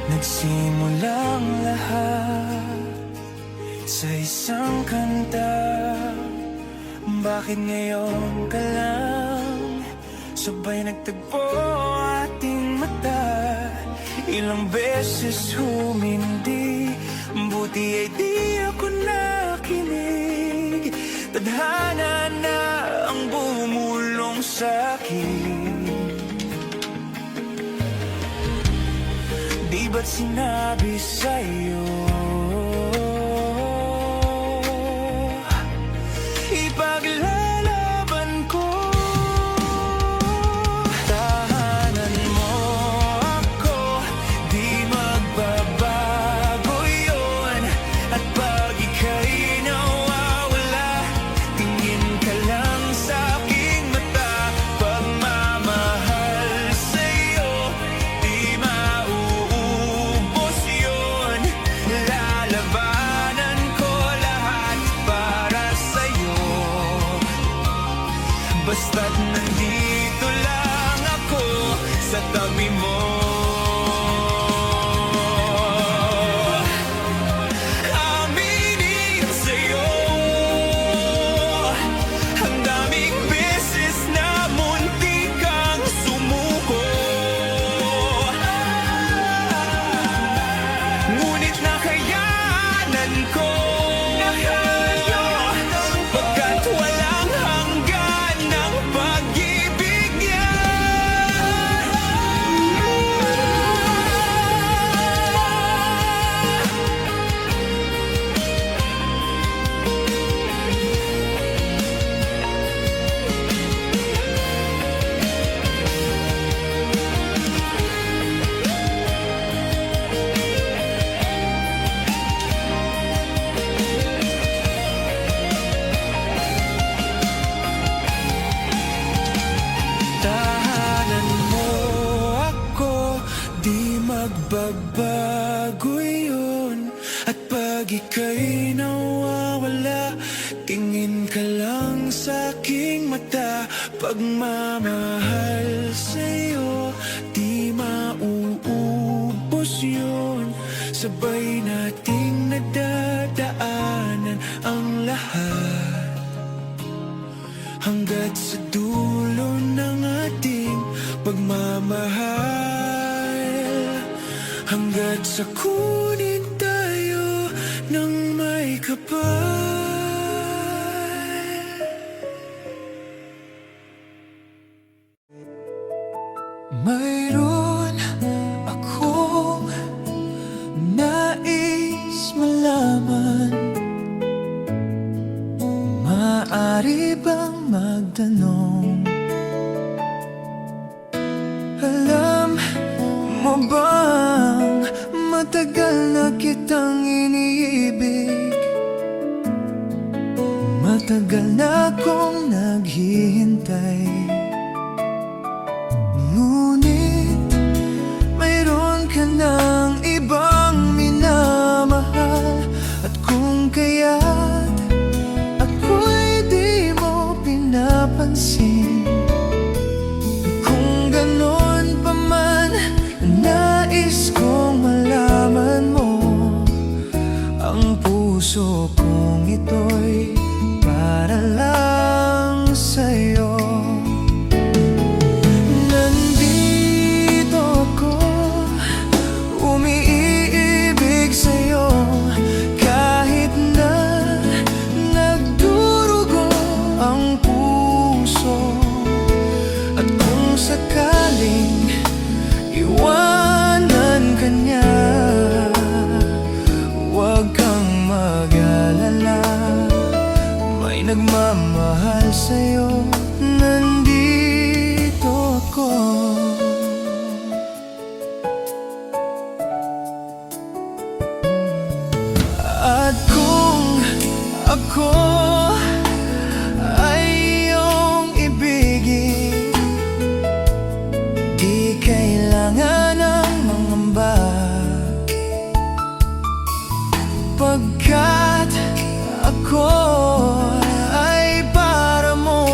Nagsimulang lahat sa isang kanta. Bakit ngayon ka lang sabay nagtagpo ating mata? Ilang beses humindi, buti ay di ako nakinig. Tadhana na ang bumulong sa'kin. Di ba't sinabi sa'yo ipaglalaban ko? Tahanan mo ako, di magbabago yun. At pag ika'y nawawala, tingin ka lang sa'king mata. Pagmamahal sa'yo, di mauubos yun. Lalabanan ko lahat para sa'yo, basta't nandito lang ako sa tabi mo. Aminin sa'yo, ang daming beses na muntik kang sumuko. Ngunit nakayanan ko, pagkat walang hanggan ng pag-ibig niya. Tahanan mo ako, di magbabago yun. At pag ika'y nawawala, tingin ka lang sa'king mata. Pagmamahal sa'yo, di mauubos yun. Sabay nating nadadaanan ang lahat, hanggat sa dulo ng ating pagmamahal. Hanggat sa kunin tayo ng may kapal. Mayroon akong nais malaman. Maaari bang magtanong? Alam mo bang matagal na kitang iniibig? Matagal na akong naghihintay. Ngunit mayroon ka ng ibang minamahal. At kung kaya't ako'y di mo pinapansin, kung ganon pa man, nais kong malaman mo, ang puso kong ito'y para lang sa'yo. Nandito ako, umiibig sa'yo, kahit na nagdurugo ang puso. At kung sakaling iwanan ka niya, huwag kang mag-alala, may nagmamahal sa'yo. Nandito ako. At kung ako ay iyong ibigin, di kailangan ng mangamba, pagkat ako ay para mo.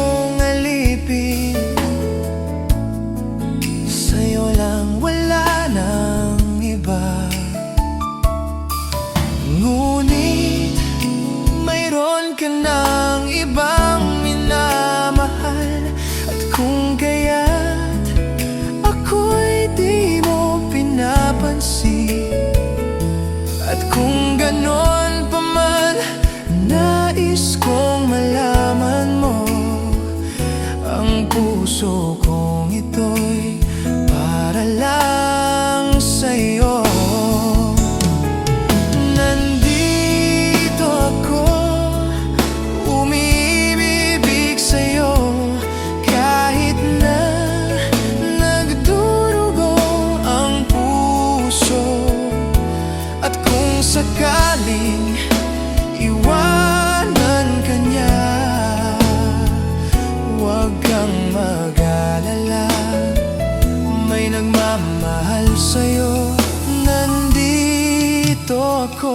sa'yo, nandito ako.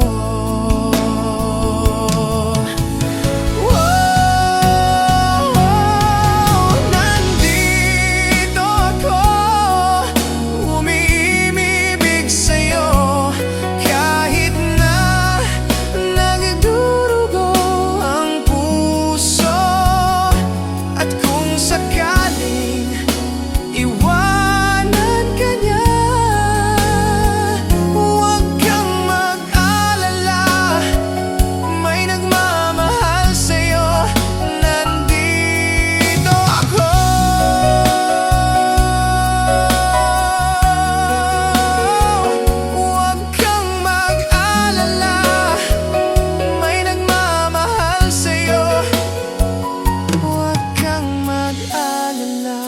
Nandito ako, umiibig sa'yo, kahit na nagdurugo ang puso. At kung sakaling iwanan ka niya, huwag kang mag-alala, may nagmamahal sa'yo, nandito ako. Huwag kang mag-alala, may nagmamahal sa'yo, huwag kang mag-alala.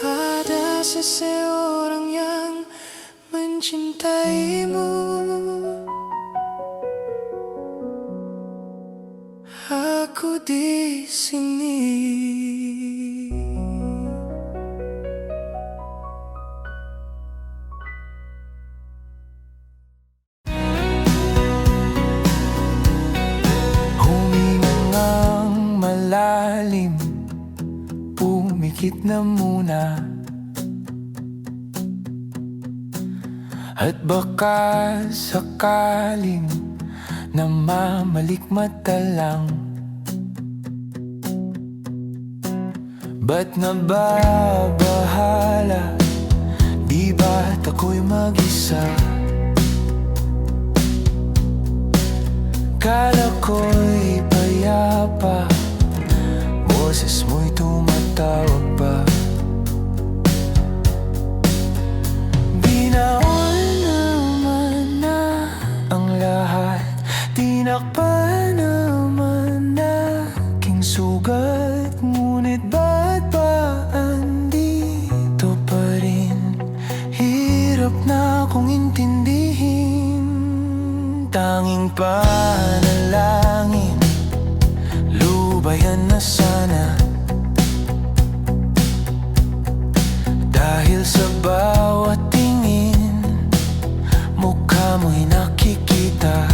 Ada seseorang yang mencintaimu, aku di sini. Humingang malalim, pumikit na muna, at baka sakaling namamalikmata lang. Ba't nababahala? Di ba't ako'y mag-isa? Kala ko'y payapa, boses mo'y tumatawag pa. Binaon naman na ang lahat, tinakpan naman na aking sugat. Ngunit ba't ba andito pa rin? Hirap na akong intindihin. Tanging panalangin, lubayan na sana, dahil sa bawat tingin, mukha mo'y nakikita.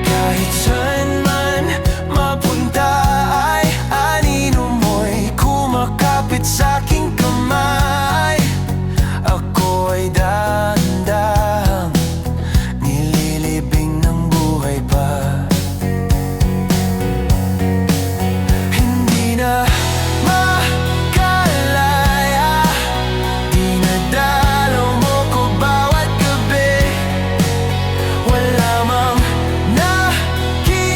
Kahit saan man mapunta ay anino mo'y kumakapit sa'king kamay. Ako ay dahan-dahang nililibing ng buhay pa. Hindi na makalaya, dinadalaw mo ko bawat gabi. Wala mang nakikita,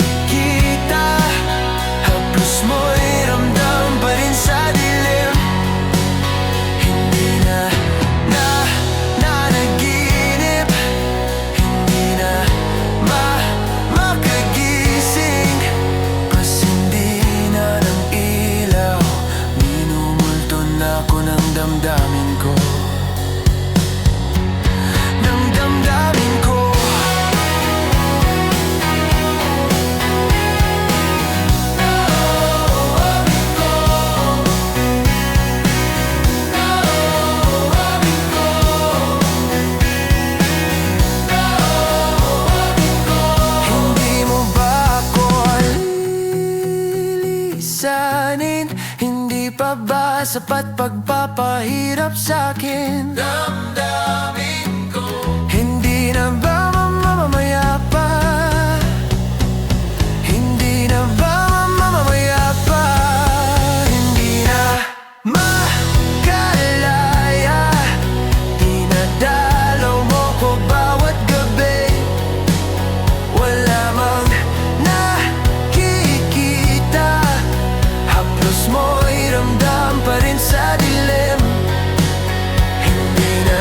haplos mo'y ramdam pa rin sa dilim. Hindi na nanaginip, hindi na makagising, mas hindi na ng ilaw, minumulto na ako ng damdamin ko, ng damdamin ko. Hindi mo ba ako alilisanin? Hindi pa ba sapat pagpapahirap sa'kin? Damdamin ko, hindi na ba mamamaya pa? Hindi na ba mamamaya pa? Hindi na makalaya, dinadalaw mo ko bawat gabi. Wala mang nakikita, haplos mo'y ramdam pa rin sa dilim. Hindi na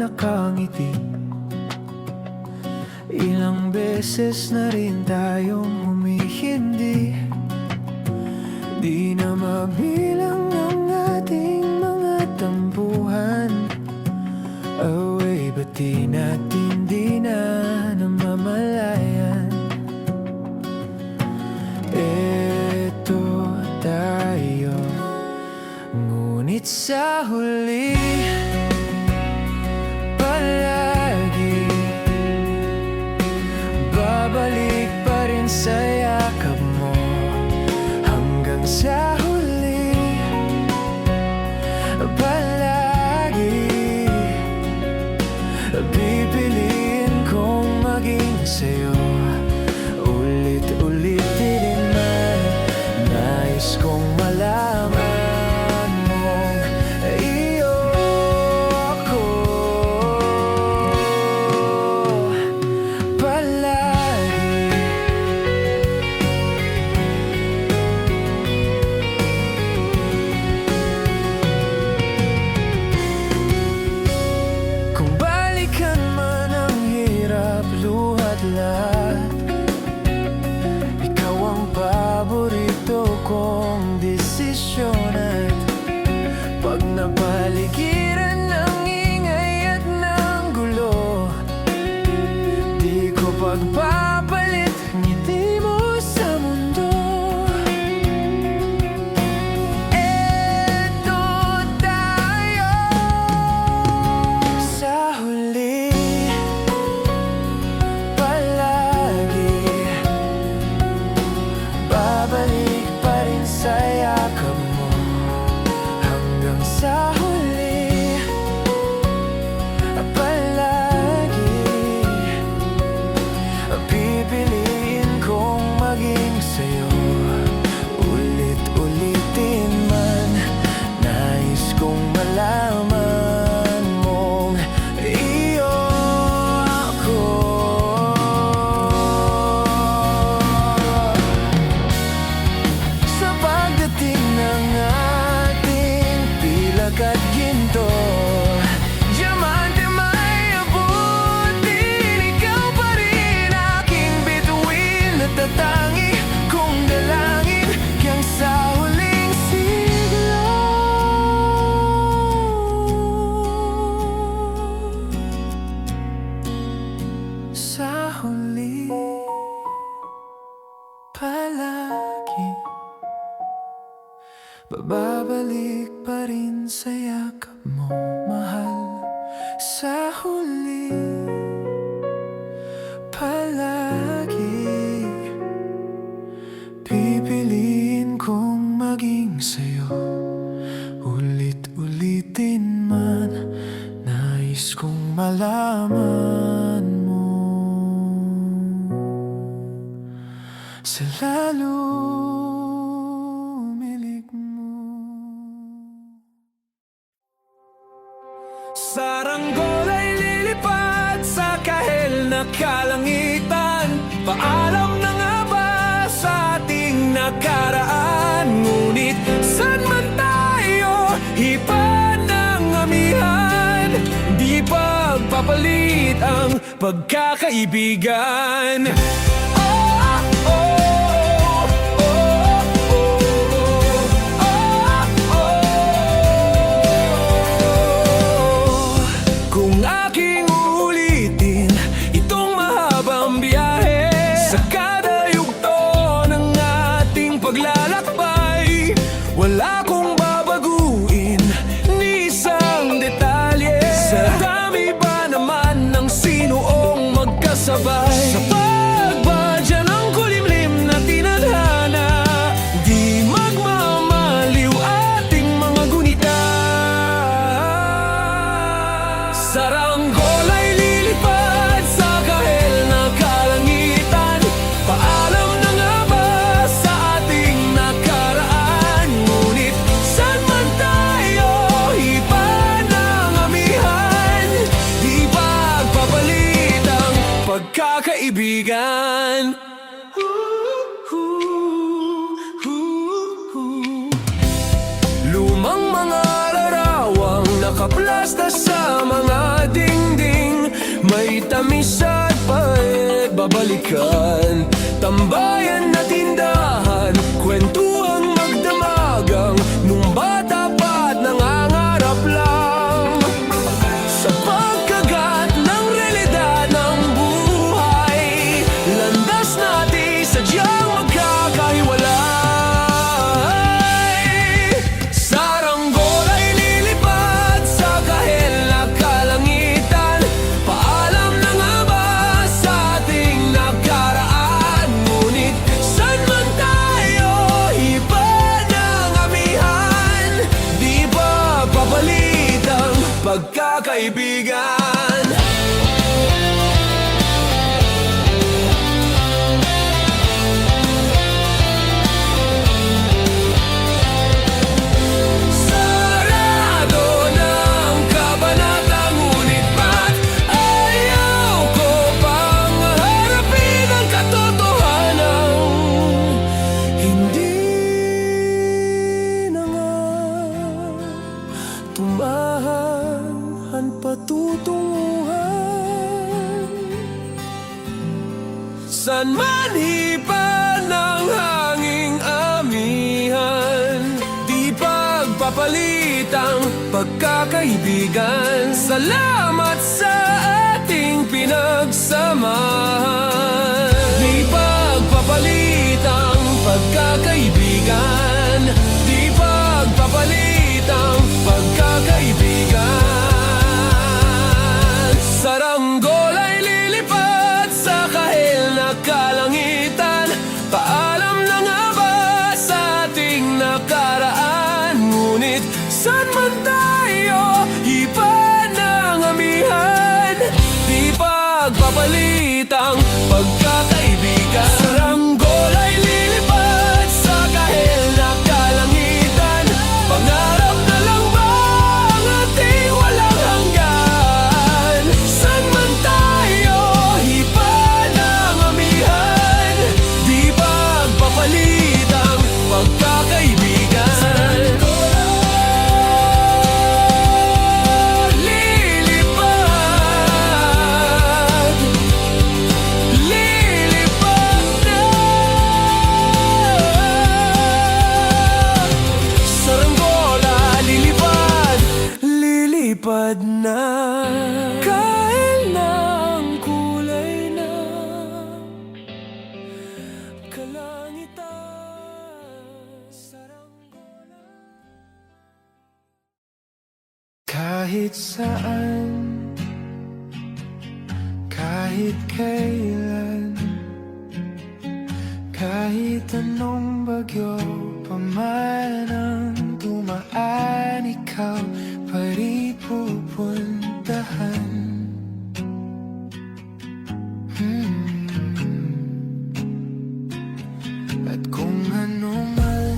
nakangiti. Ilang beses na rin tayong humihindi. Di na mabilang ang ating mga tampuhan. Away, ba't di natin di na namamalayan? Eto tayo, ngunit sa huli palagi babalik pa rin sa yakap mo. Hanggang sa huli palagi pipiliin kong maging sa'yo. Ulit-ulitin din man, nais kong malaman mong iyo ako palagi. Kung balikan man ang hirap, luhat lahat, ikaw ang paborito kong desisyon. At pag napaligiran ng ingay at ng gulo, di ko pagpapalit ngiti mo sa mundo. Eto tayo sa huli palagi babalik pa rin sa yakap mo. Hanggang sa huli palagi pipiliin kong maging sa'yo. Ulit-ulitin man, nais kong malaman mong iyo ako. Sa pagdating ng ating pilak at ginto, diamante may abutin, ikaw pa rin aking bituin at tatangi kong dalangin hanggang sa huling siglo. Sa huli palagi babalik pa rin sa yakap mo, mahal. Sa huli palagi pipiliin kong maging sa'yo. Ulit-ulitin man, nais kong malaman mo sa lalumilig mo. Saranggol ay lilipad sa kahel na kalangitan. Paalam na nga ba sa ating nakaraan? Ngunit saan man tayo, iba ng amihan. Di pagpapalit ang pagkakaibigan. Kung aking ulitin itong mahabang biyahe, sa kada yugto ng ating paglalakbay, wala kong babaguin ni isang detalye. Sa dami ba naman ng sinuong magkasabay, sa pagbadya ng kulimlim na tinadhana, di magmamaliw ating mga gunita. Saranggol ay lilipad sa kahel na kalangitan. Paalam na nga ba sa ating nakaraan? Ngunit saan man tayo, iba ng amihan. Di pagpapalit ang pagkakaibigan. Lumang mga larawang nakaplasta sa mga dingding. isa't babalikan. Tambayan na tindahan, kwentuhang magdamagang nung bata pa't nangangarap lang. Sa pagkagat ng realidad ng buhay, landas natin sadyang magkakahiwalay. Saranggola ay lilipad sa kahel na kalangitan. Paalam na nga ba sa ating nakaraan? Ngunit saan man tayo, iba ng amihan. Di ba papalit ang pagkakaibigan? Sarado ng kabanata, ngunit ba't ayaw ko pang harapin ang katotohanan? Hindi na nga tumahan patutunguhan. San man hipan ng hanging amihan, di pagpapalit ang pagkakaibigan. Salamat sa ating pinagsamahan. Di pagpapalit ang pagkakaibigan. Di pagpapalit ang pagkakaibigan. Saranggola ay lilipad sa kahel na kalangitan. Paalam na nga ba sa ating nakaraan? Ngunit saan man tayo, iba ng amihan. Di pagpapalit ang pagkakaibigan. Saranggola ay lilipad sa kahel na kalangitan. Pangarap na lang ba ang ating walang hanggan? Saan man tayo, iba ng amihan. Di pagpapalit ang pagkakaibigan. Lilipad na. Saranggola, lilipad na. Kahel na ang kulay na kalangitan. Saranggola. Kahit saan, kahit kailan, kahit anong bagyo pa man ang dumaan, ikaw pa rin pupuntahan. At kung ano man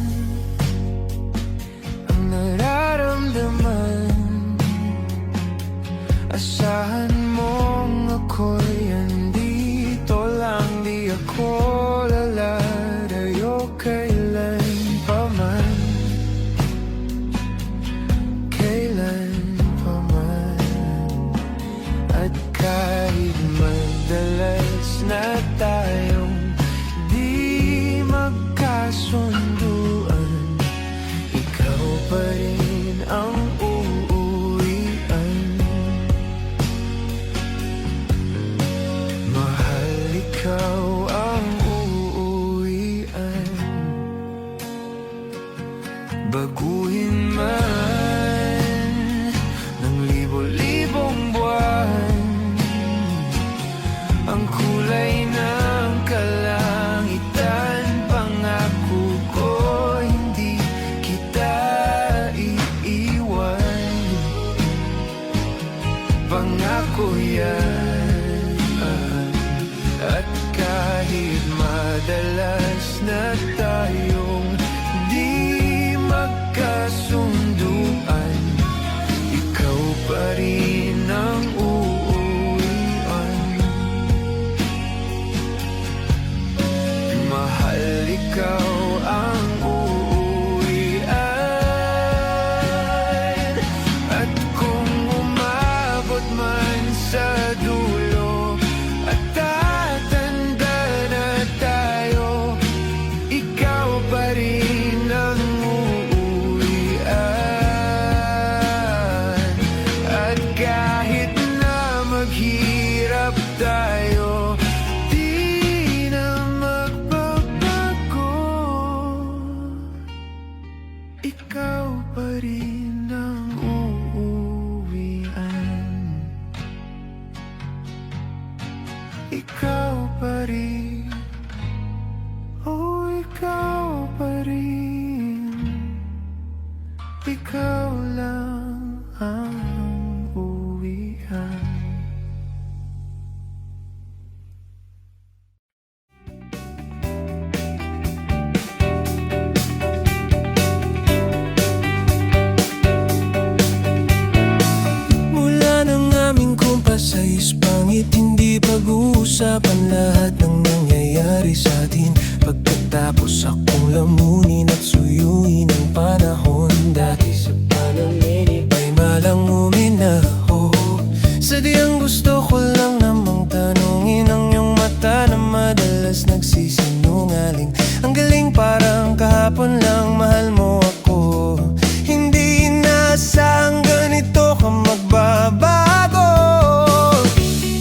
ang nararamdaman, asahan mong ako'y andito lang. Di ako lalayo kailan pa man, kailan pa man. At kahit madalas na tayong di magkasunduan, ikaw pa rin ang uuwian. Mahal, ikaw ang uuwian. Baguhin man ng libo-libong buwan ang kulay ng kalangitan, pangako ko hindi kita iiwan. Pangako yan. At kahit madalas na tayong di magkasunduan, ikaw pa rin ang uuwian. Mahal, ikaw ang uuwian. At kung umabot man sa dulo ikaw pa rin. Oh, ikaw pa rin. Ikaw lang ang uwian. Mula ng aming kumpas ay ispangit, hindi pag-uusapan lahat ng nangyayari sa atin. Pagkatapos akong lamunin at suyuin ang panahon, dati sa panaminig ay malang uminaho. Sadyang gusto ko lang namang tanungin ang iyong mata na madalas nagsisinungaling. Ang galing, parang kahapon lang mahal mo ako. Hindi inaasahang ganito ka magbabago.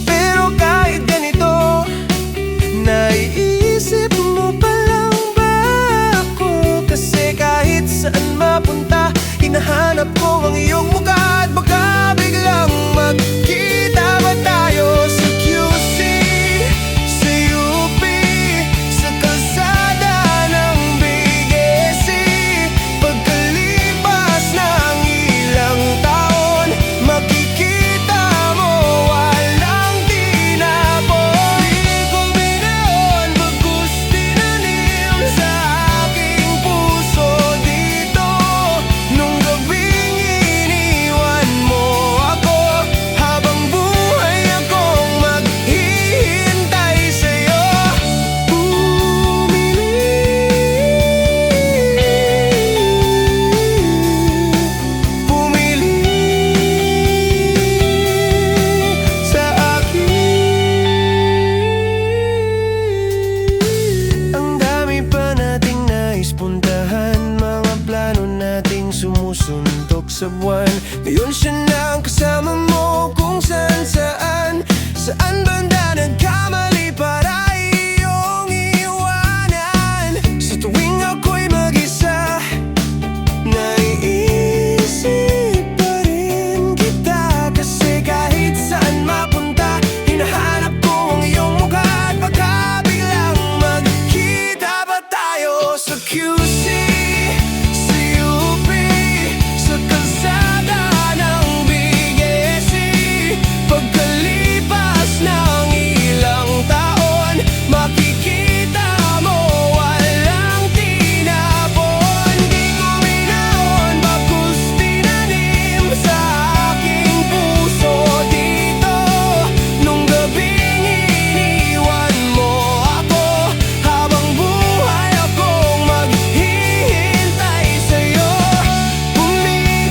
Pero kahit ganito, naiisip mo pa lang ba ako? Kasi kahit saan mapunta, hinahanap ko ang iyong mukha. At baka biglang magkita ba tayo sa QC, sa UP, sa kalsada ng BGC. Pagkalipas ng ilang taon, makikita mo walang tinapon. Di ko binaon, bagkus tinanim sa aking puso dito. Nung gabing iniwan mo ako, habang buhay akong maghihintay sa'yo. Pumili sa akin. Ang dami pa nating nais puntahan, mga plano nating sumusuntok sa buwan. Ngayon siya na ang kasama mo kung saan saan. Saan banda nagkamali para iyong iwanan? Sa tuwing ako'y mag-isa, naiisip pa rin kita. Kasi kahit saan mapunta, hinahanap ko ang iyong mukha. At baka biglang magkita ba tayo sa QC, sa UP, sa kalsada ng BGC. Pagkalipas ng ilang taon, makikita mo walang tinapon. Di ko minaon, bagkus tinanim sa aking puso dito. Nung gabing iniwan mo ako, habang buhay akong maghihintay sa'yo. Pumili,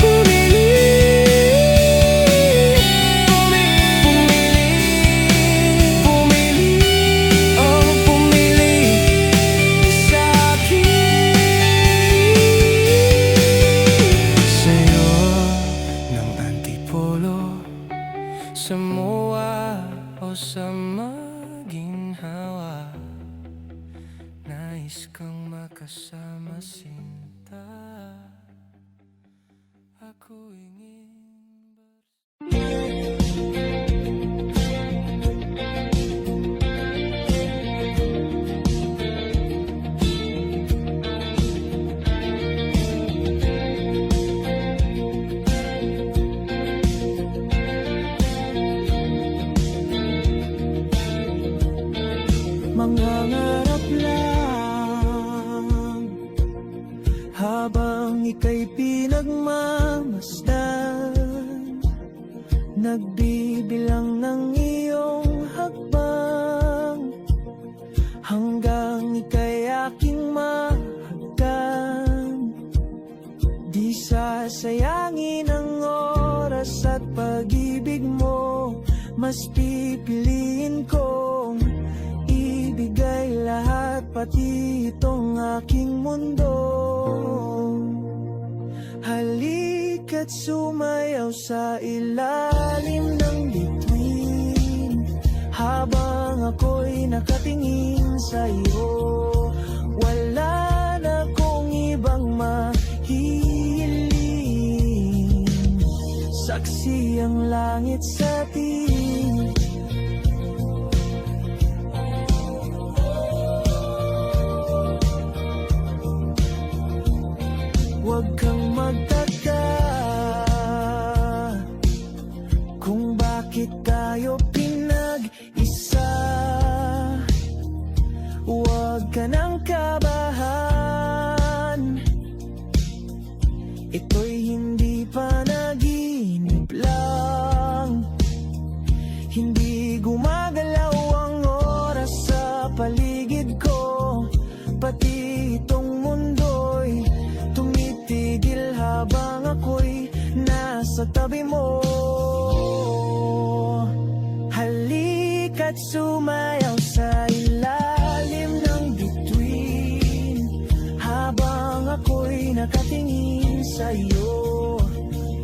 oh pumili sa akin. Sa'yo ng antipolo, sa MOA o sa maginhawa, nais kang makasama, sinta. Ako ingin mangangarap lang habang ika'y pinagmamasdan, nagbibilang ng iyong hakbang, hanggang ika'y aking mahagkan. Di sasayangin ang oras at pag-ibig mo, mas pipiliin kong ibigay lahat, pati itong aking mundo. Halika't sumayaw sa ilalim ng bituin, habang ako'y nakatingin sa iyo. Wala na kong ibang mahihiling, saksi ang langit sa atin. tayo pinag-isa. Huwag ka nang kabahan, ito'y hindi panaginip lang. Hindi gumagalaw ang oras sa paligid ko, pati itong mundo'y tumitigil habang ako'y nasa tabi mo. Halika't sumayaw sa ilalim ng bituin, habang ako'y nakatingin sa'yo.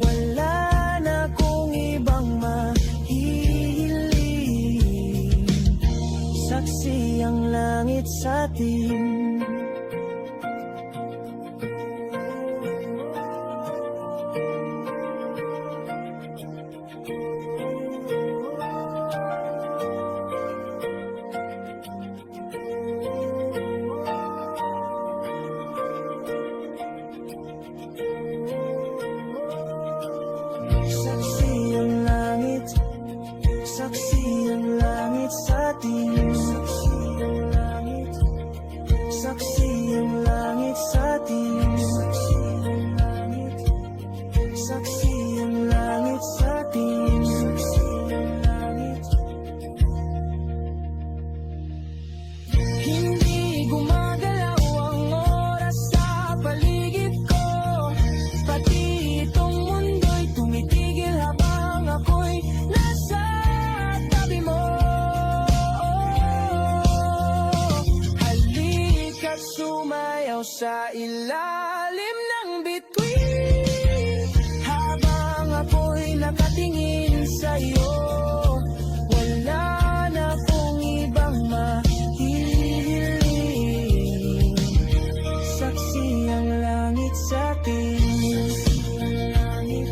Wala na akong ibang mahihiling, saksi ang langit sa atin. Saksi ang langit, saksi ang langit sa atin. Saksi ang langit, saksi ang langit sa atin. Saksi ang langit, saksi ang langit sa atin. Saksi ang langit. Hindi gumagalaw ang oras sa paligid ko, pati itong mundo'y tumitigil habang ako'y nasa tabi mo. Halika't sumayaw sa ilalim ng bituin, habang ako'y nakatingin sa'yo. Wala na akong ibang mahihiling, saksi ang langit sa atin.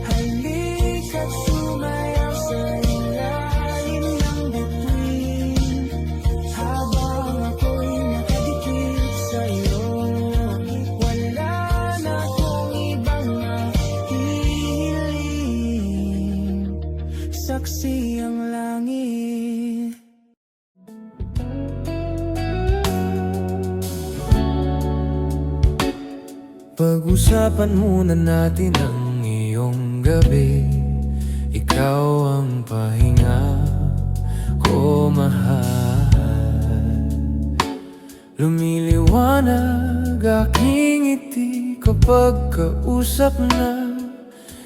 Halika't sumayaw sa ilalim ng bituin, habang ako'y nakadikit sa'yo. Wala na akong ibang mahihiling, saksi ang langit. Pag-usapan muna natin ang iyong gabi. Ikaw ang pahinga ko, mahal. Lumiliwanag aking ngiti kapag kausap na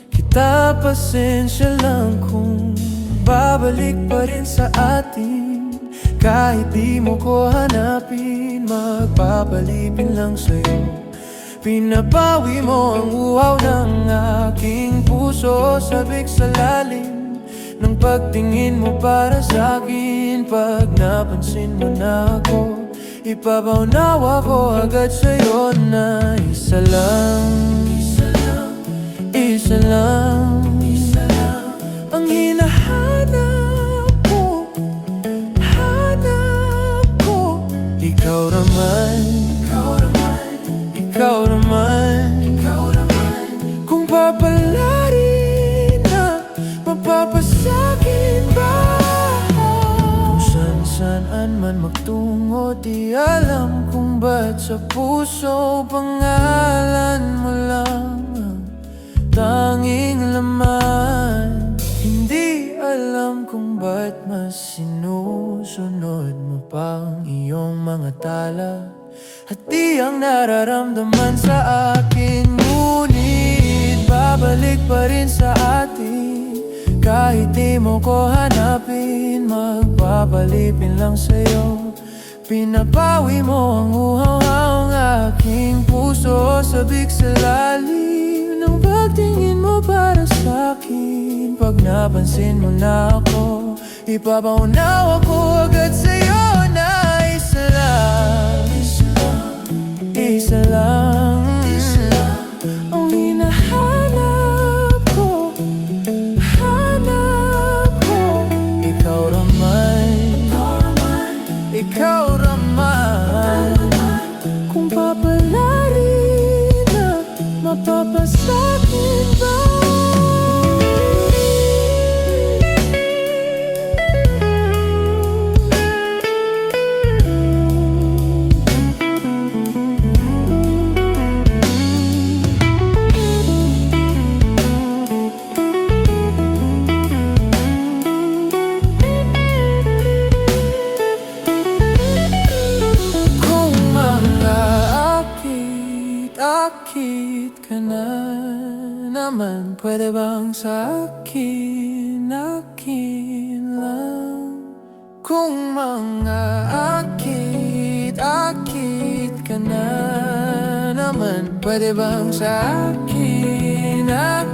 kita. Pasensya lang kung babalik pa rin sa atin. Kahit di mo ko hanapin, magpapalipin lang sa'yo. Pinabawi mo ang uhaw ng aking puso, sabik sa lalim ng pagtingin mo para sa'kin. Pag napansin mo na ako, ipapaunawa ko agad sa'yo na isa lang, isa lang, isa lang, isa lang ang hinahanap ko, hanap ko. Ikaw naman, ikaw naman, ikaw naman, ikaw naman. Kung papalarin na, mapapasakin ba? Kung saan-saan man magtungo, di alam kung ba't sa puso pangalan mo lang ang tanging laman. Hindi alam kung ba't mas sinusunod mo pang iyong mga tala, at di ang nararamdaman sa akin. Ngunit babalik pa rin sa atin, kahit di mo ko hanapin, magpapalipin lang sa'yo. Pinabawi mo ang uhaw ng aking puso, sabik sa lalim ng pagtingin mo para sa'kin. Pag napansin mo na ako, ipapaunawa ko agad sa'yo na isa lang, isa lang, isa lang ang hinahanap ko, hanap ko. Ikaw naman, ikaw naman. Kung papalarin na, mapapasakin ba? lang. Kung mga akit ka na naman, pwede bang sa akin lang?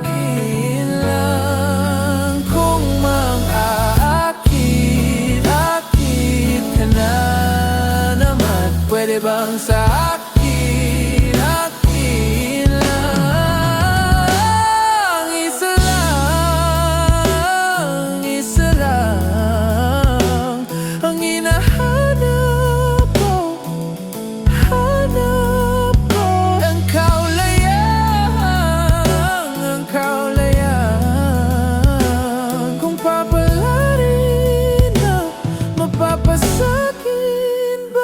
Kung mga akit ka na naman, pwede bang sa akin lang? Isa lang ang hinahanap ko, hanap ko. Ang kaulayan, kung papalarin na mapapasakin ba?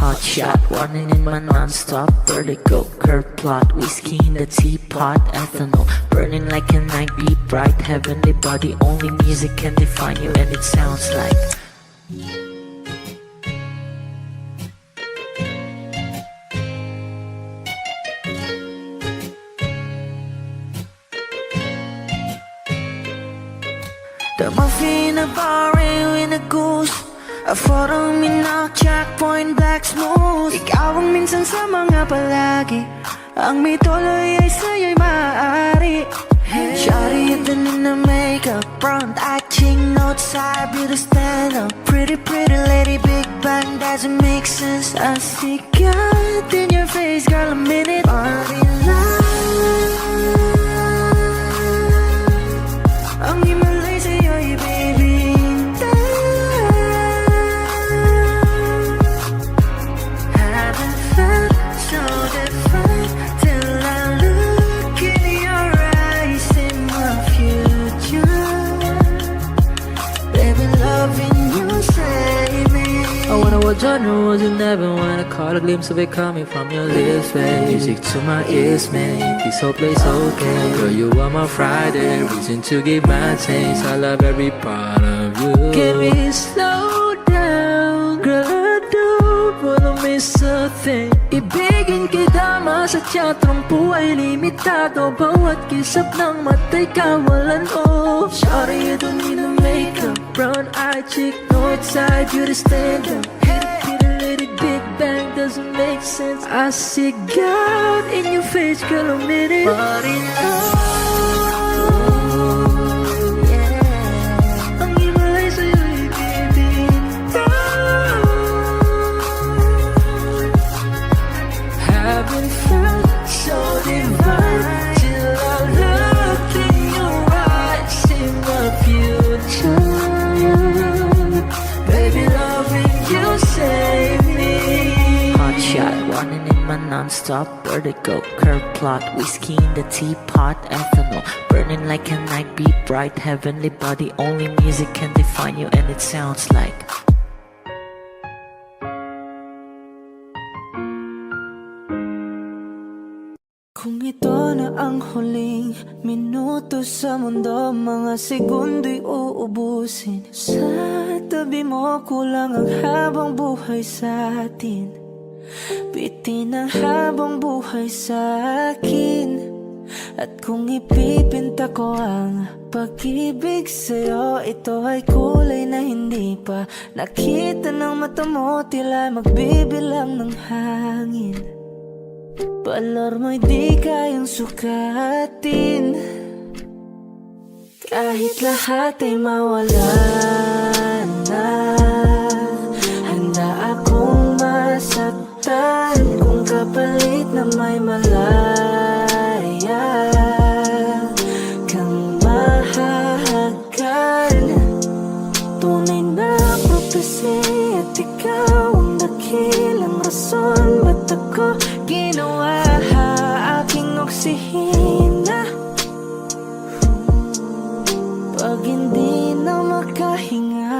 Hot shot, running in my non-stop vertigo. Curve plot, whiskey in the teapot, ethanol burning like a night, be bright, heavenly body. Only music can define you, and it sounds like the muffin, a bar, in a goose. A photo minnak, checkpoint, black smooth. Ikaw ang minsan sa mga palagi, ang may tuloy ay sa'yo'y maaari. Shawty, ito na makeup, front eye, cheek, note side, beauty stand up. Pretty, pretty lady, big bang, doesn't make sense. I see God in your face, girl, a minute. Body love, ang himalay sa'yo'y baby. Genre wasn't never when I caught a glimpse of it coming from your lips, babe. Music to my ears, man. This whole place okay. Girl, you are my Friday, reason to give my taste. I love every part of you. Can we slow down, girl? I don't wanna miss a thing. Ibigin kita sa teatrong buhay limitado. Bawat kisap ng mata'y kawalan mo. Sorry, you don't need a makeup. Brown eye, chick, north side, beauty stand up. Big bang doesn't make sense. I see God in your face, girl, a minute. Body love, yeah. Ang himalay sa'yo'y bibitaw. Haven't felt so divine till I look in your eyes, see my future. Baby, loving you save me. Hot shot, running in my non-stop vertigo. Curve plot, whiskey in the teapot, ethanol burning like a night, be bright, heavenly body. Only music can define you, and it sounds like kung ito na ang huling minuto sa mundo, mga segundo'y uubusin. Sa tabi mo, kulang ang habang buhay sa atin. Bitin ang habang buhay sa akin. At kung ipipinta ko ang pag-ibig sa'yo, ito ay kulay na hindi pa nakita ng mata mo, tila magbibilang ng hangin. Balor mo'y di kayang sukatin, kahit lahat ay mawala na. Handa akong masaktan kung kapalit na may malaya kang mahahagan. Tunay na prophecy at ikaw ang dakilang rason ba't ako ginawa aking oksihina. Pag hindi na makahinga.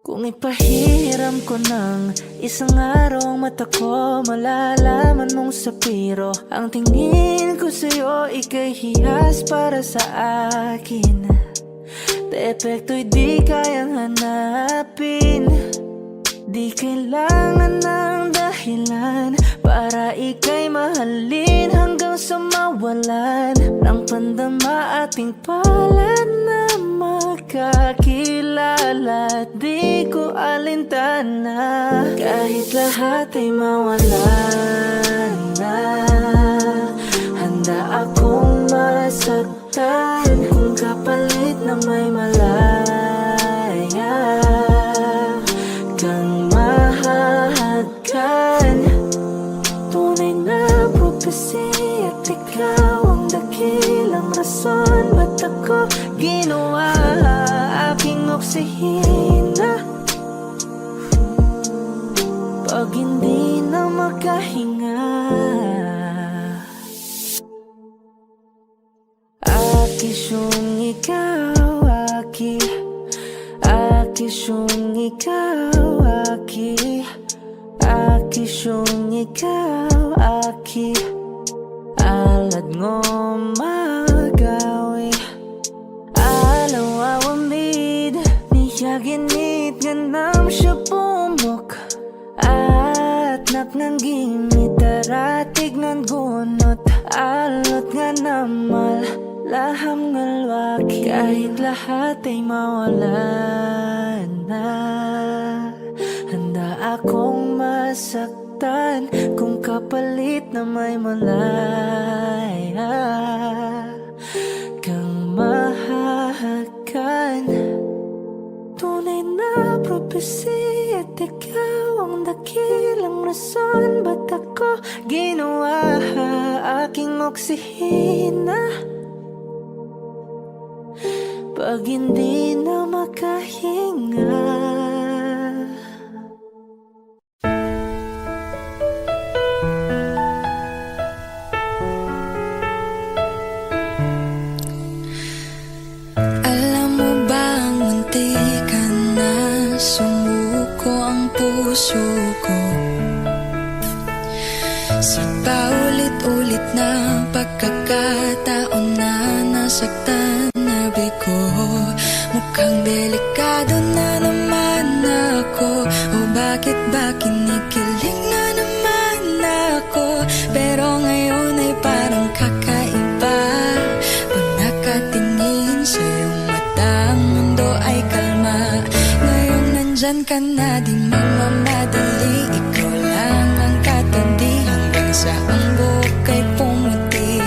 Kung ipahiram ko ng isang araw ang mata ko, malalaman mong sapiro. Ang tingin ko sa'yo, ika'y hiyas para sa akin. Defekto'y di kayang hanapin. Di kailangan ng dahilan para ika'y mahalin hanggang sa mawalan ng pandama ating palad na magkakilala. Di ko alintana kahit lahat ay mawalan na. Handa akong masaktan kung kapalit na may malaya kang mahahagkan. Tunay na prophecy at ikaw ang dakilang rason ba't ako ginawa aking oksihina. Pag hindi na makahinga, akisyong ikaw, akisyong ikaw, akisyong ikaw, alad ngo magawi alaw awamid niya ginit ganam siya pumok at naknanggimit daratig ng gunot alot nga namal laham ngalwaki kahit lahat ay mawalan na. Handa akong masaktan kung kapalit na may malaya kang mahahagkan. Tunay na prophecy at ikaw ang dakilang rason ba't ako ginawa aking oksihina. Pag hindi na makahinga, alam mo bang muntikan na sumuko ang puso ko sa paulit-ulit na pagkakataon na nasaktan na bigo. Mukhang delikado na naman ako. O bakit ba kinikilig na naman ako? Pero ngayon ay parang kakaiba. Pag nakatingin sa iyong mata, ang mundo ay kalma. Ngayong nandyan ka na, di magmamadali. Ikaw lang ang katabi hanggang sa ang buhok ay pumuti.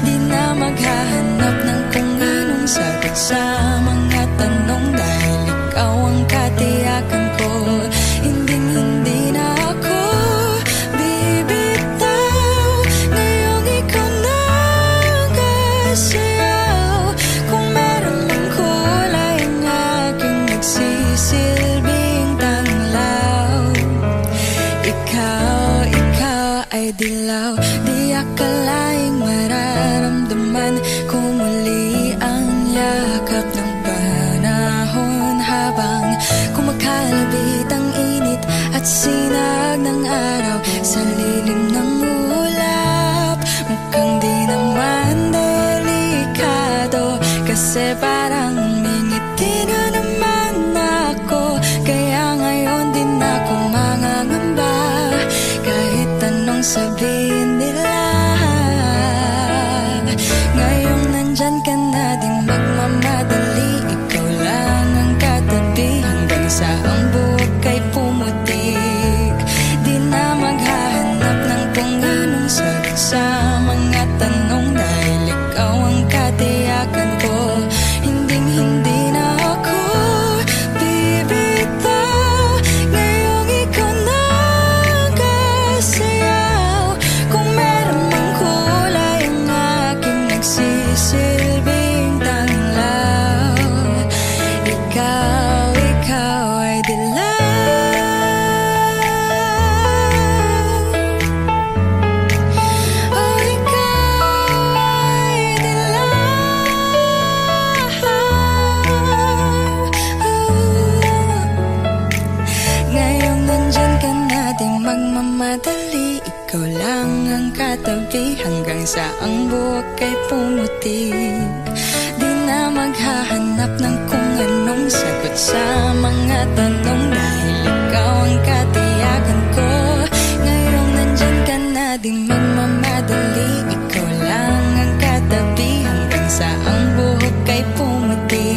Di na maghahanap ng kung anong sagot sa mga tanong dahil ikaw ang katiyakan ko. Hindi na ako bibitaw. Ngayong ikaw na kasayaw. Kung meron mang kulay ang aking nagsisilbing tanglaw, ikaw ay dilaw. Di akalaing mararamdaman ko muli ang yakap ng panahon habang kumakalabit ang init at sinag ng araw sa lilim ng ulap. Mukhang di naman delikado kasi parang umingiti na naman ako. Kaya ngayon din ako mangangamba kahit anong sabihin nila. Ngayong nandyan ka na, di magmamadali. Ikaw lang ang katabi hanggang sa ang buhok ay pumutik. Di na maghahanap ng kung anong sagot sa mga tanong dahil ikaw ang katiyakan ko. Hindi na ako hanggang sa ang buhok ay pumuti. Di na maghahanap ng kung anong sagot sa mga tanong, dahil ikaw ang katiyakan ko. Ngayong nandyan ka na, di magmamadali, ikaw lang ang katabi hanggang sa ang buhok ay pumuti.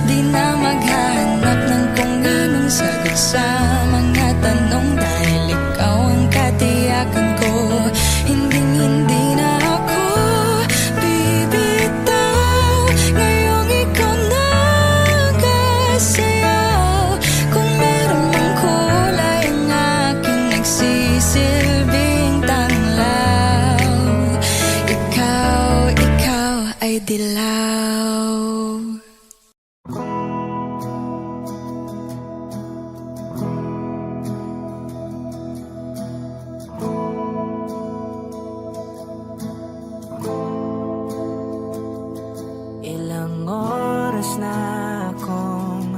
Di na maghahanap ng kung anong sagot sa mga tanong, dahil ikaw ang katiyakan ko. Hindi na ako bibitaw, ngayong ikaw na kasayaw. Kung meron mang kulay ang aking nagsisilbing tanglaw, ikaw ay dilaw. Ilang oras na akong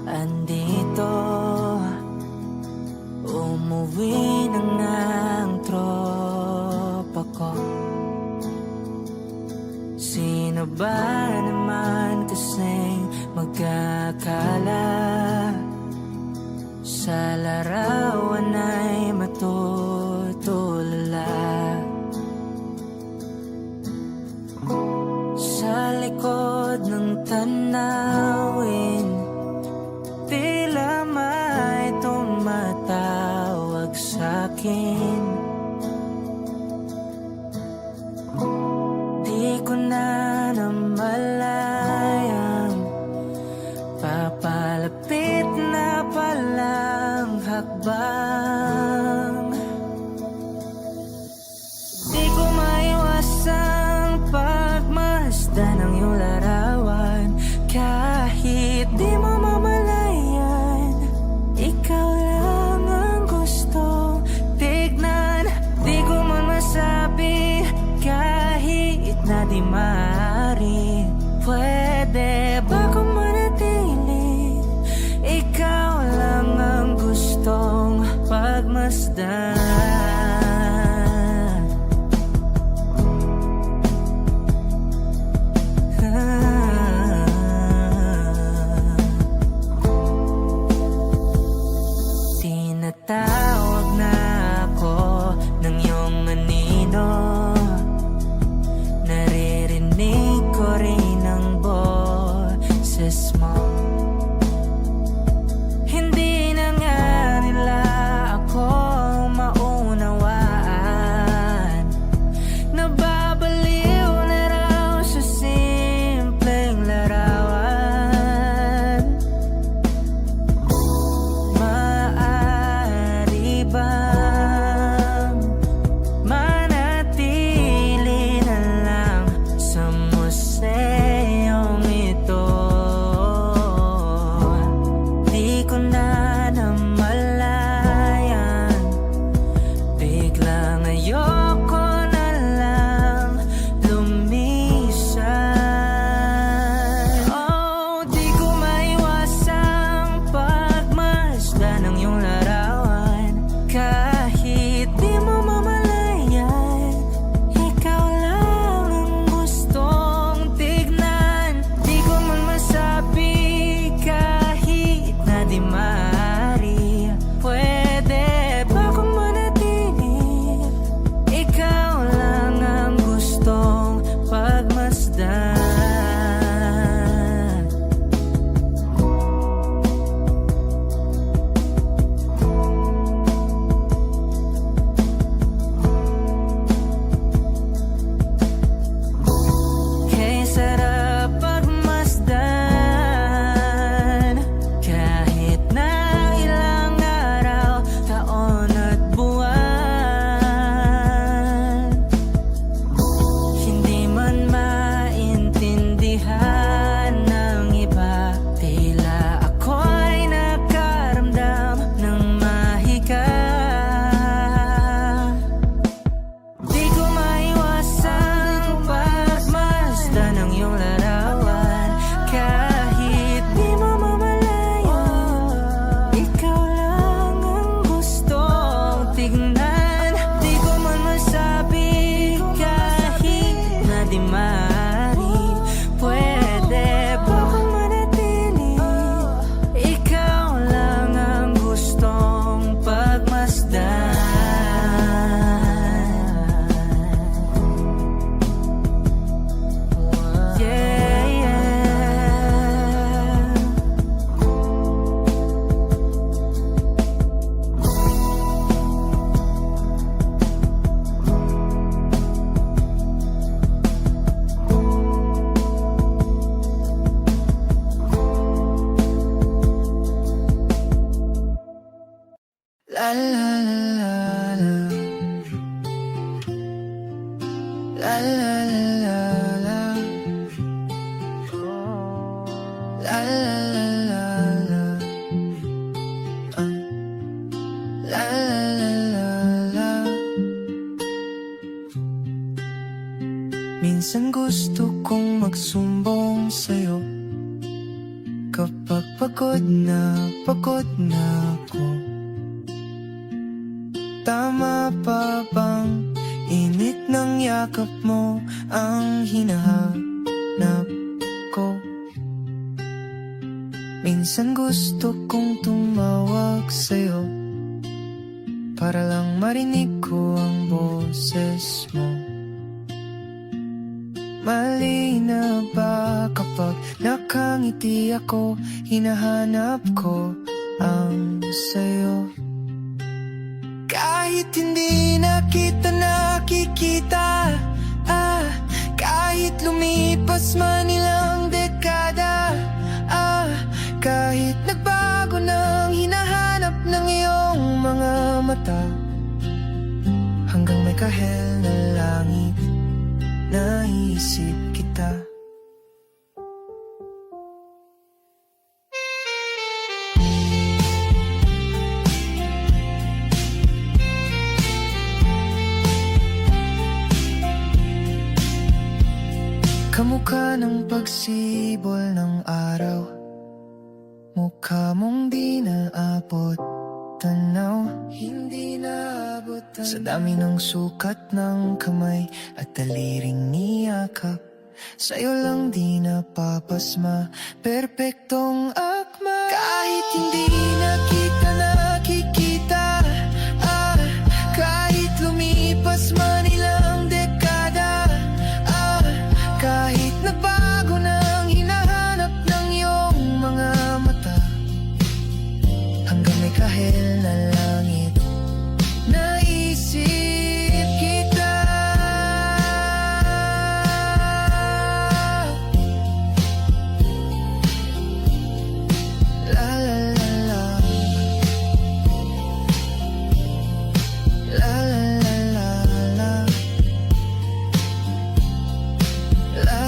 andito, umuwi na nga ang tropa ko. Sino ba naman kasing magkakala sa larawan ay matutulala? Sa likod ng tanawin, tila may tumatawag sa'kin. Di ko na namalayang papalapit na palang hakbang. Di ko maiwasang pagmasdan ng iyong larawan, kahit di mo mamalayan. Ikaw lang ang gusto tignan, di ko man masabi kahit na di maaari. Pwede ba kung manatili, ikaw lang ang gustong pagmasdan. Ah. magsumbong sa'yo kapag pagod na ako. Tama pa bang init ng yakap mo ang hinahanap ko? Minsan gusto kong tumawag sa'yo para lang marinig ko ang boses mo. Mali na ba kapag nakangiti ako, hinahanap ko ang sayo? Kahit hindi na kita nakikita, kahit lumipas man ilang dekada, kahit nagbago ng hinahanap ng iyong mga mata, hanggang may kahel na langit, naisip kita. Kamukha ng pagsibol ng araw, mukha mong di naabot tanaw, hindi naabot tanaw. Sa dami ng sukat ng kamay at daliring niyakap, sa'yo lang di napapasma, perpektong akma. Kahit hindi na kita nakikita, kahit lumipas man ilang dekada, kahit nagbago ng hinahanap ng iyong mga mata, hanggang may kahel na langit, naisip kita. La la la la, la la la la, la.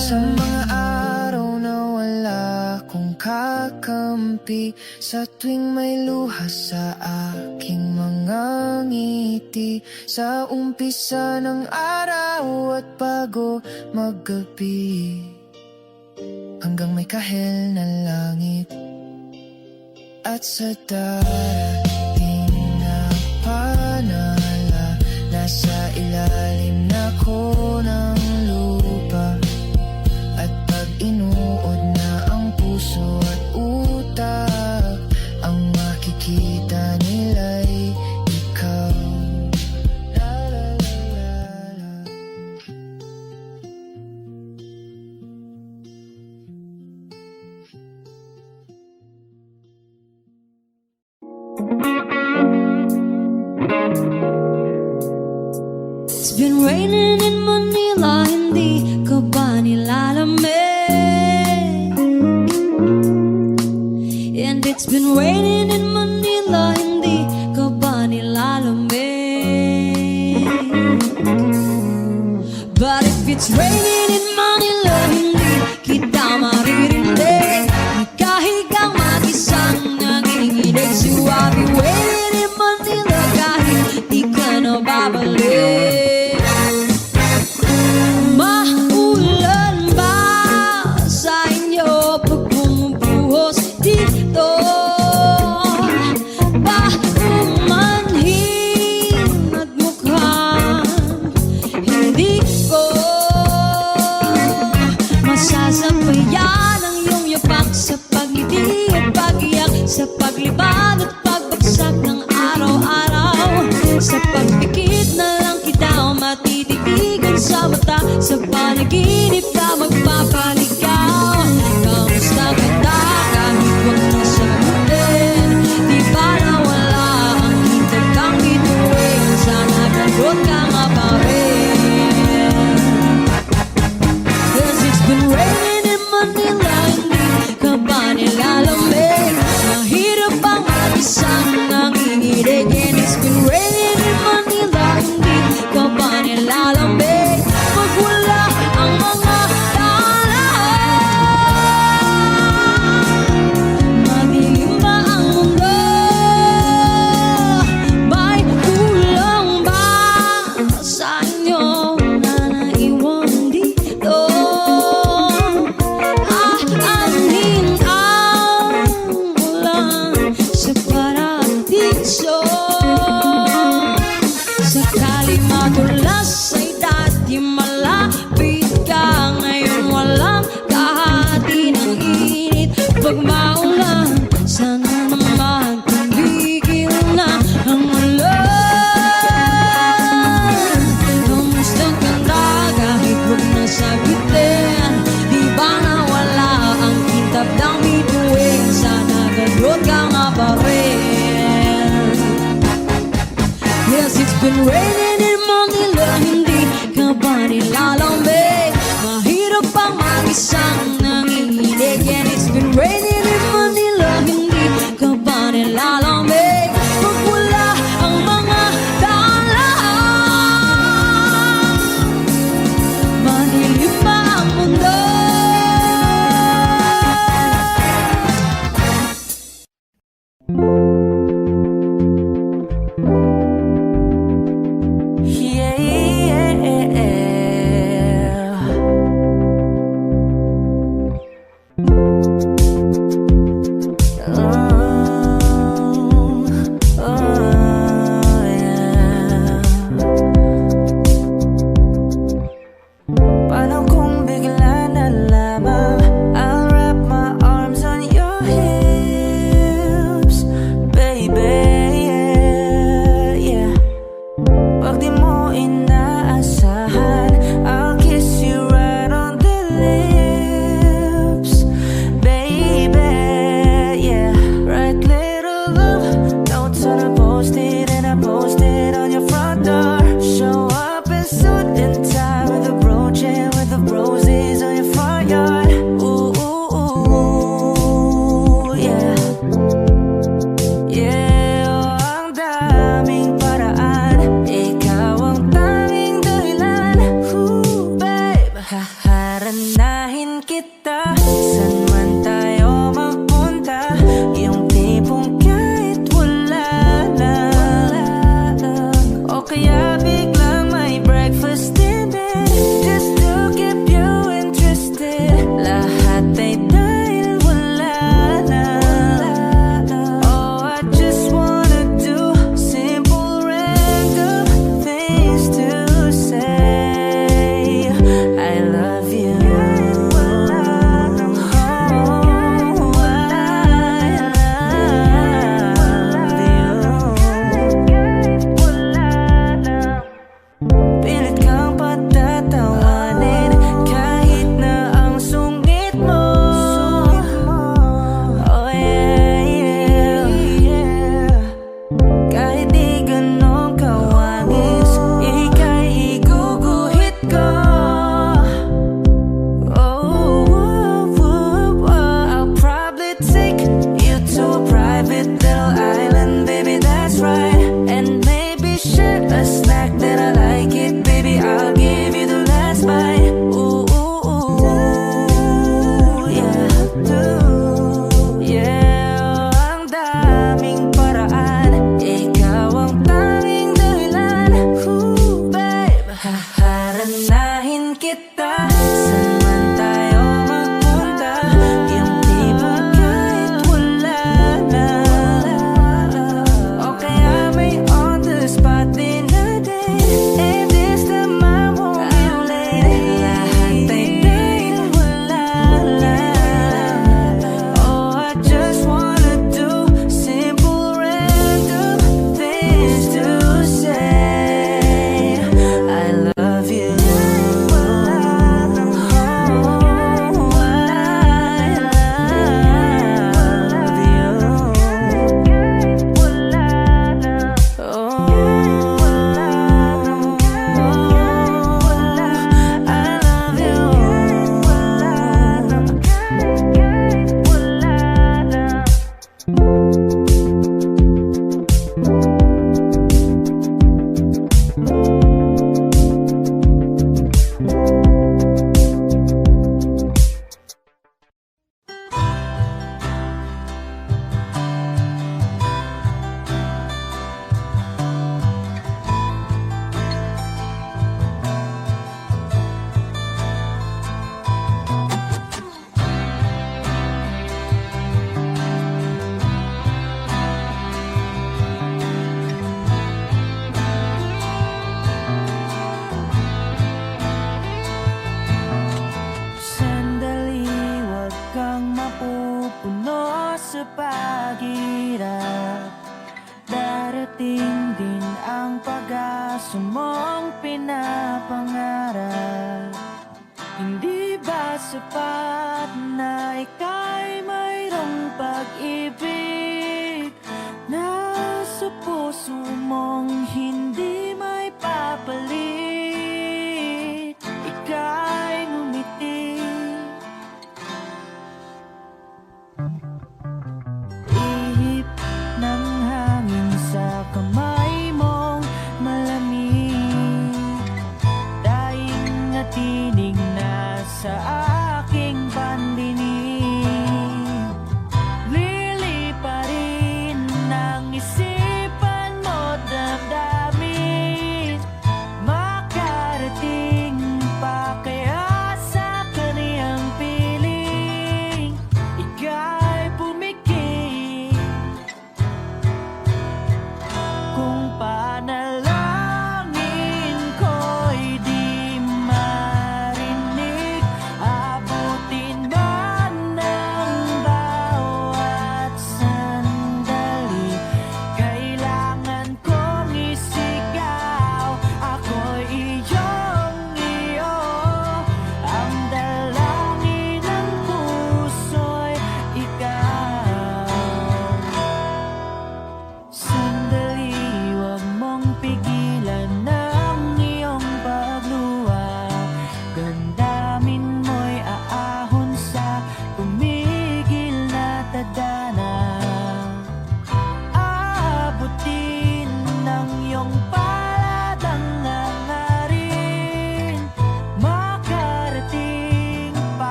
Sa mga araw na wala kong kakampi, sa tuwing may luha sa aking mga ngiti, sa umpisa ng araw at bago maggabi, hanggang may kahel na langit, at sa darating na panala, nasa ilalim na ko ng lupa, at pag inuod na ang puso at utak, ang makikita nila'y ikaw. La la la la la. It's been raining in Manila, hindi ka ba nilalamig? And it's been raining in Manila, hindi ka ba nilalamig? But if it's raining in Manila, hindi kita maririnig, ikahigang mag-isang nanginginig. So I'll be waiting in Manila kahit di ka na babalik. Maulan ba sa inyo pag bumubuhos dito? Ba umanhin at mukhang hindi ko masasabayan ang iyong yapak sa pagngiti at pag-iyak, sa paglibad at pagbagsak ng araw-araw, sa pagpikit na lang kita matititigan sa mata, sa panaginip ka magpapaligaw. Kamusta kita kahit wag na sagutin? Di ba nawala ang hintay kang bituin? Sana gagot ka nga pa rin. 'Cause it's been raining in Manila, hindi ka ba nilalamig? Mahirap bang mag-isang nanginginig? And it's been raining in Manila, hindi ka ba nilalamig? Pag wala ang mga been raining in Manila, hindi ka ba nilalamig? Mahirap pang mag-isang nanginginig. And it's been raining in Manila, hindi ka ba nilalamig? Pag wala ang mga daan, madilim pa ang mundo. Paano kung bigla na lamang I'll wrap my arms on your hips, baby, yeah. Pag di mo inaasahan, I'll kiss you right on the lips, baby, yeah. Write little love notes on a post-it, and I post it on your front door. Show up in suit and tie with a brooch and with the roses on your front yard. Ooh, ooh, ooh, yeah. Yeah, oh, ang daming paraan, ikaw ang tanging dahilan. Ooh, babe, haharanahin kita, saan man tayo magpunta. Yung tipong kahit wala lang, o kaya biglang may breakfast in bed, just to keep you interested. Lahat ay dahil wala lang. Oh, I just wanna do simple random things to say I love you. Oh, I love you. Pilit kang patatawanin kahit na ang sungit mo. Oh yeah, yeah, yeah. Kahit di ganong kawangis, ika'y iguguhit ko. Oh, I'll probably take you to a private little island, baby, that's right. And maybe share a snack that I like it, baby, I'll give you the last bite. Ooh, ooh, ooh, yeah. Yeah, ang daming paraan, ikaw ang tanging dahilan. Ooh, babe, haharanahin kita, saan man tayo magpunta. Yung tipong kahit wala lang, o kaya may on the spot din na day. And this time I won't be late. Lahat ay dahil wala lang. Oh, I just wanna do simple random things to say I love you. Oh, I love Sandali, wag kang mapupuno sa paghirap. Darating din ang pag-asa mong pinapangarap. Hindi ba sapat na ika'y mayroong pag-ibig? Nasa puso mong hindi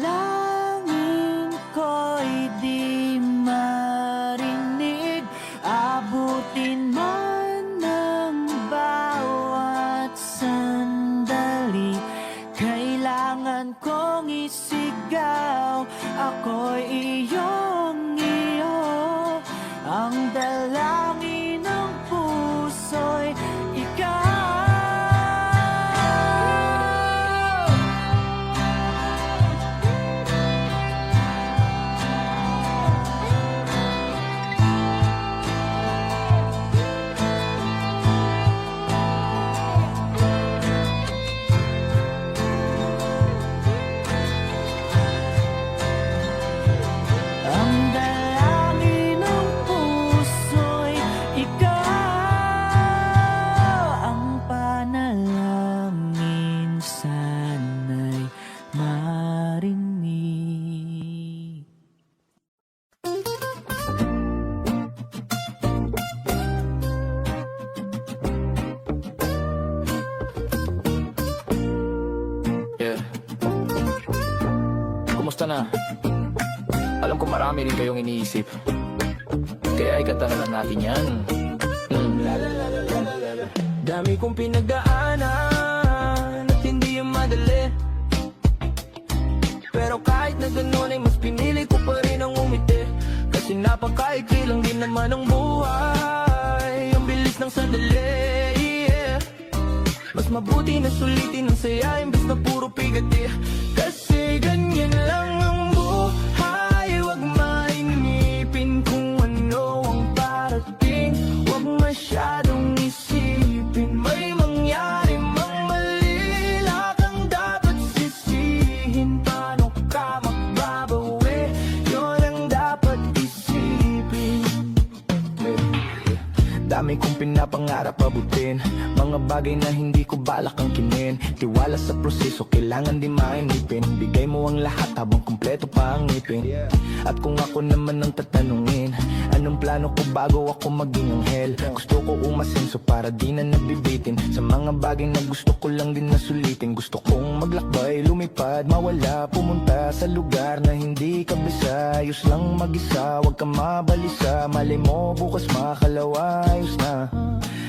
dalangin ko'y di marinig. Abutin man ng bawat sandali, kailangan kong isigaw, ako'y iyong iyo. Ang dalangin ng puso'y ikaw. Ang dalangin ng puso'y ikaw. Ang panalangin sana'y marinig. Yeah. Kumusta na? Alam ko marami rin kayong iniisip, kaya ikanta na lang natin yan. Dami kong pinagdaanan at hindi yung madali, pero kahit na ganun ay mas pinili ko pa rin ang umiti. Kasi napakaikli lang din naman ang buhay, ang bilis ng sandali, yeah. Mas mabuti na sulitin ang saya imbes na puro pigati. Kasi ganyan lang ang buhay, wag mainipin kung ano ang parating. Wag masyadong isipin, may mangyari mang mali, kang dapat sisihin. Paano ka magbabawi, yun ang dapat isipin. Dami kong pinapangarap abutin, mga bagay na hindi ko balak ang kinin. Tiwala sa proseso, kailangan di mainipin. Bigay mo ang lahat habang kumpleto pa ang ngipin. At kung ako naman ang tatanungin, anong plano ko bago ako maging anghel? Gusto ko umasenso para di na nabibitin sa mga bagay na gusto ko lang din na sulitin. Gusto kong maglakbay, lumipad, mawala, pumunta sa lugar na hindi kabisa. Ayos lang mag-isa, wag ka mabalisa. Malay mo bukas makalawa, ayos na.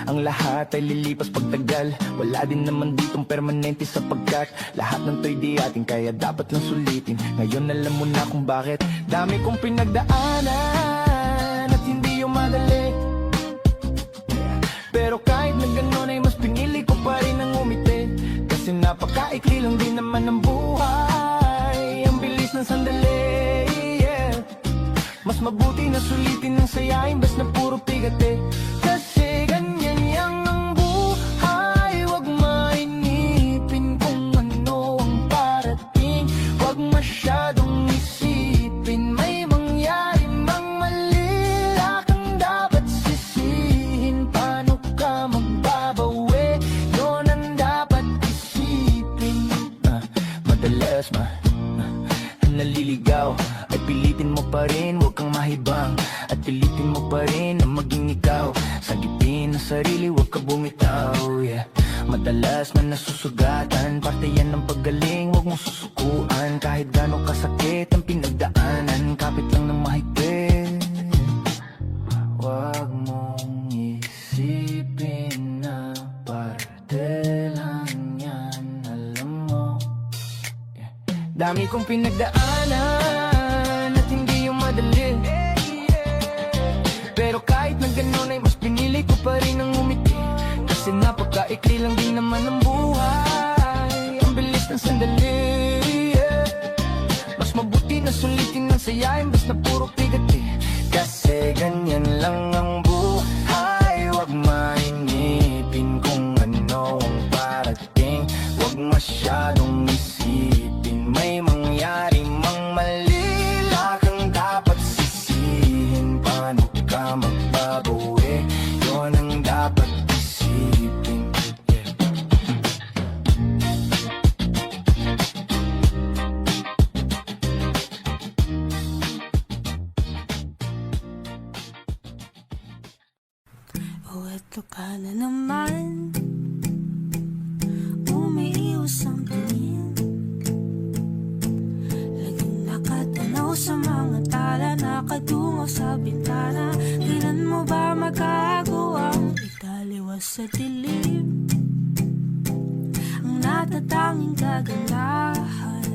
Ang lahat ay lilipas pagtagal, wala din naman ditong permanente sapagkat lahat ng to'y di atin, kaya dapat lang sulitin. Ngayon alam mo na kung bakit. Dami kong pinagdaanan at hindi yung madali, pero kahit na ganun ay mas pinili ko pa rin ang umiti. Kasi napakaikli lang din naman ang buhay, ang bilis ng sandali, yeah. Mas mabuti na sulitin ang saya imbes na puro pigate. Kasi ganyan yang ang buhay, wag mainipin kung ano ang parating. Wag masyadong isipin, may mangyari mang mali, kang dapat sisihin. Paano ka magbabawi, yun ang dapat isipin. Madalas naliligaw ay pilitin mo pa rin, huwag kang mahibang. At pilitin mo pa rin na maging ikaw. Sagipin ang sarili, huwag ka bumitaw, yeah. Madalas na nasusugatan, parte yan ng paggaling, huwag mong susukuan. Kahit gano'ng kasakit ang pinagdaanan, kapit lang ng mahigpit. Huwag mong isipin na parte lang yan, alam mo. Dami kong pinagdaanan at hindi yung madali, pero kahit na ganun ay mas pinili ko pa rin ang umiti. Kasi napakaikli lang din naman ang buhay, ang bilis ng sandali, yeah. Mas mabuti na sulitin ang saya imbes na puro pigati. Kasi ganyan lang ang buhay, wag mainipin kung ano ang parating. Wag masyadong isipin, may mangyari mang mali, kang dapat sisihin. Paano ka magbabawi, yun ang dapat isipin, yeah. Oh, eto ka na naman, umiiwas ang tingin. mo sa mga tala, nakadungaw sa bintana. Kailan mo ba magagawang italiwas sa dilim ang natatanging kagandahan?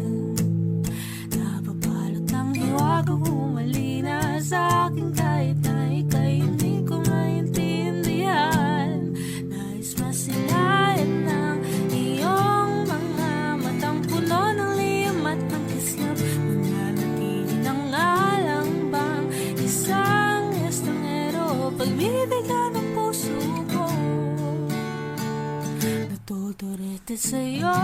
Nababalot ng hiwagang humalina sa akin kahit na ika'y hindi ko maintindihan. Nais masilayan ng iyong mga matang puno ng liyam at ng kislap. Mananatili ng alang bang isang estranghero, pagbibigyan ng puso ko. Natuturete sa'yo,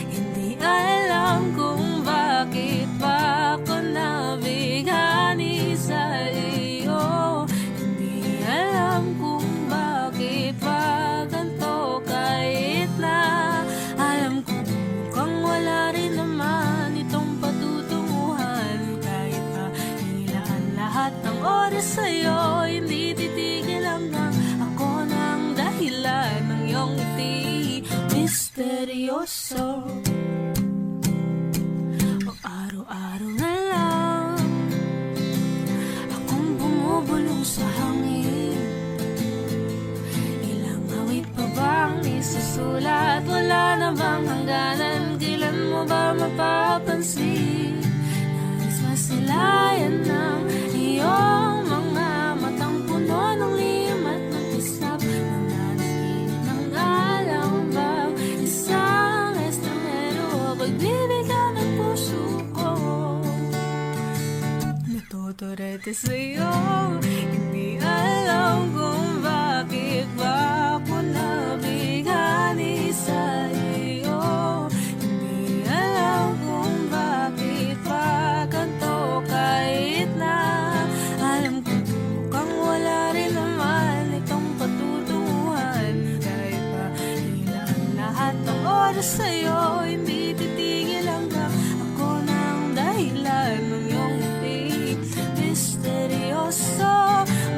hindi alam kung bakit ba ako nabighani sa iyo. Hindi alam kung bakit ba ganito, kahit na alam ko mukhang wala rin naman itong patutunguhan. Kahit pa ilaan lahat ng oras sa'yo, hindi titigil hanggang ako ng dahilan ng iyong ngiti misteryoso. O araw-araw na lang akong bumubulong sa hangin. Ilang awit pa bang isusulat? Wala na bang hangganan? Kailan mo ba mapapansin? Nais masilayan ng iyong mga matang puno ng liyam at ng kislap. Nananatili ng alam bang isang estranghero, pagbibigyan ng puso ko. Natuturete sa'yo, hindi alam kung bakit ba ako nabighani sa iyo. Hindi alam kung bakit ba ganito, kahit na alam ko mukhang wala rin naman itong patutunguhan. Kahit pa ilan lahat ng oras sa'yo, hindi titigil hanggang ako ng dahilan ng iyong ngiti misteryoso.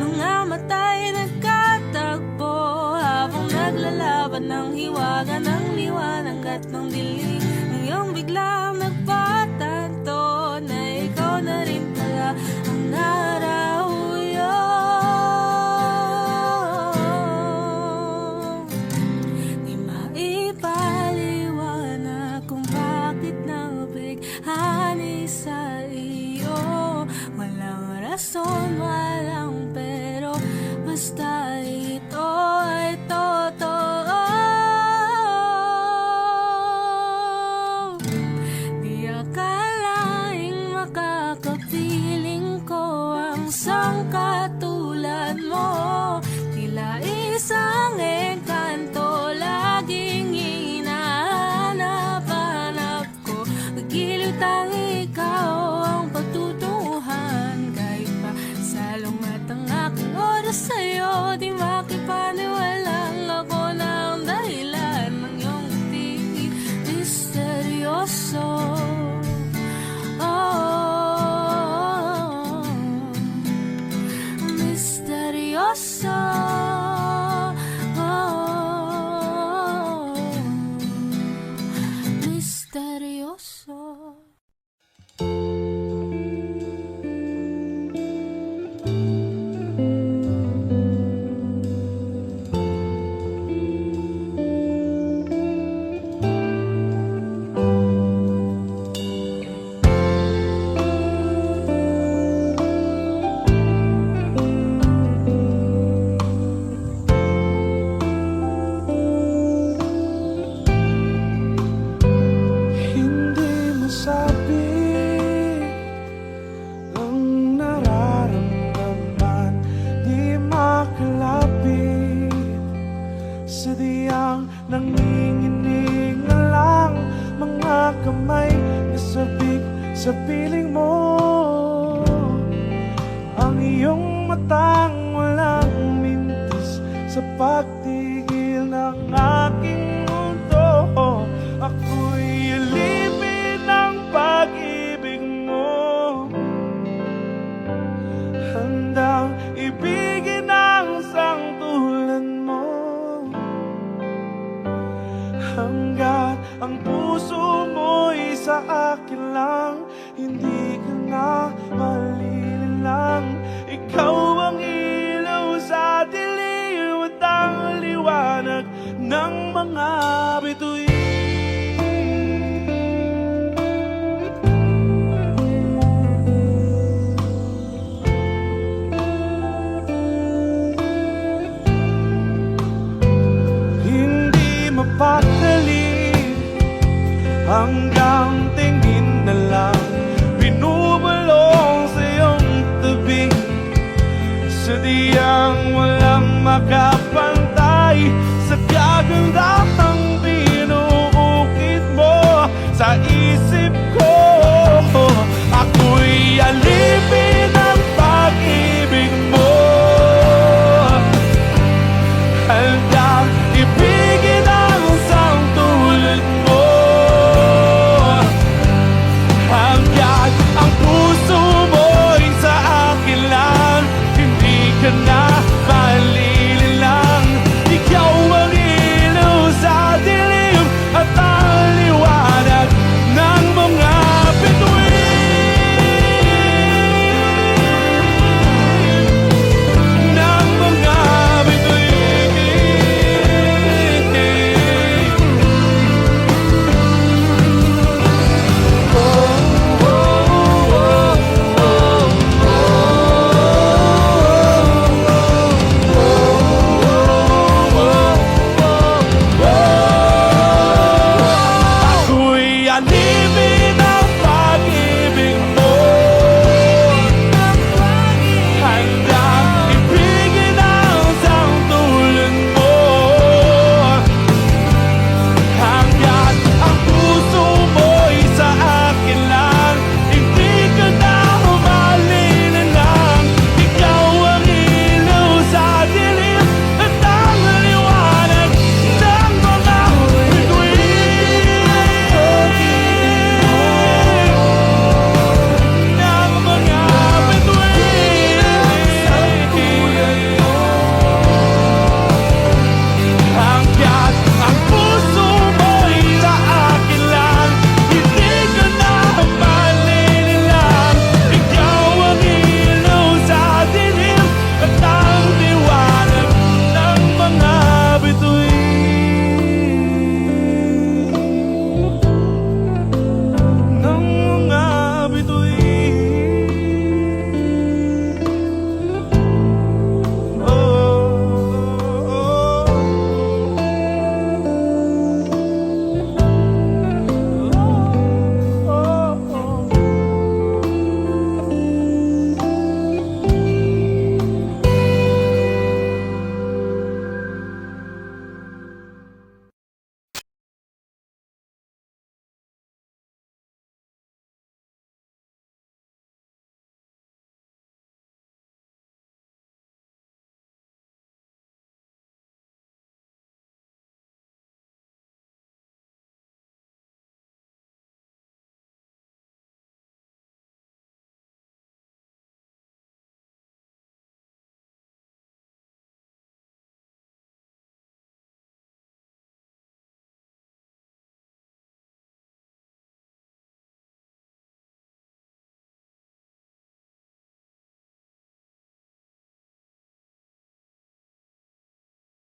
Mga mata'y nagkatagpo habang naglalaban ng hiwaga ng liwanag at ng dilim. Ngayong biglang nagpatanto na ikaw na rin pala ang narauyo. Di maipaliwanag kung bakit nabighani sa iyo. Walang rason, walang pero, basta ito ay totoo. Di akalaing makakapiling ko ang sangkatulad mo. Tila isang engkanto, laging hinahanap-hanap ko. Giliw tang ikaw ang patutunguhan. Kahit pa salong at ang aking oras sa'yo, di makipaniwalang ako ng dahilan ng iyong ngiti misteryoso. Oh, misteryoso. Oh, misteryoso. Hindi masabi ang nararamdaman, di makalapit. Sadyang nanginginig na lang mga kamay na sabik sa piling mo. Ang iyong matang walang mintis sa pagtigil ng aking mundo. Ako'y alipin ng pag-ibig mo, handang ibigin ang sangtulan mo. Hanggat ang puso mo'y sa akin lang, hindi ka na Buhay ang walang makapansin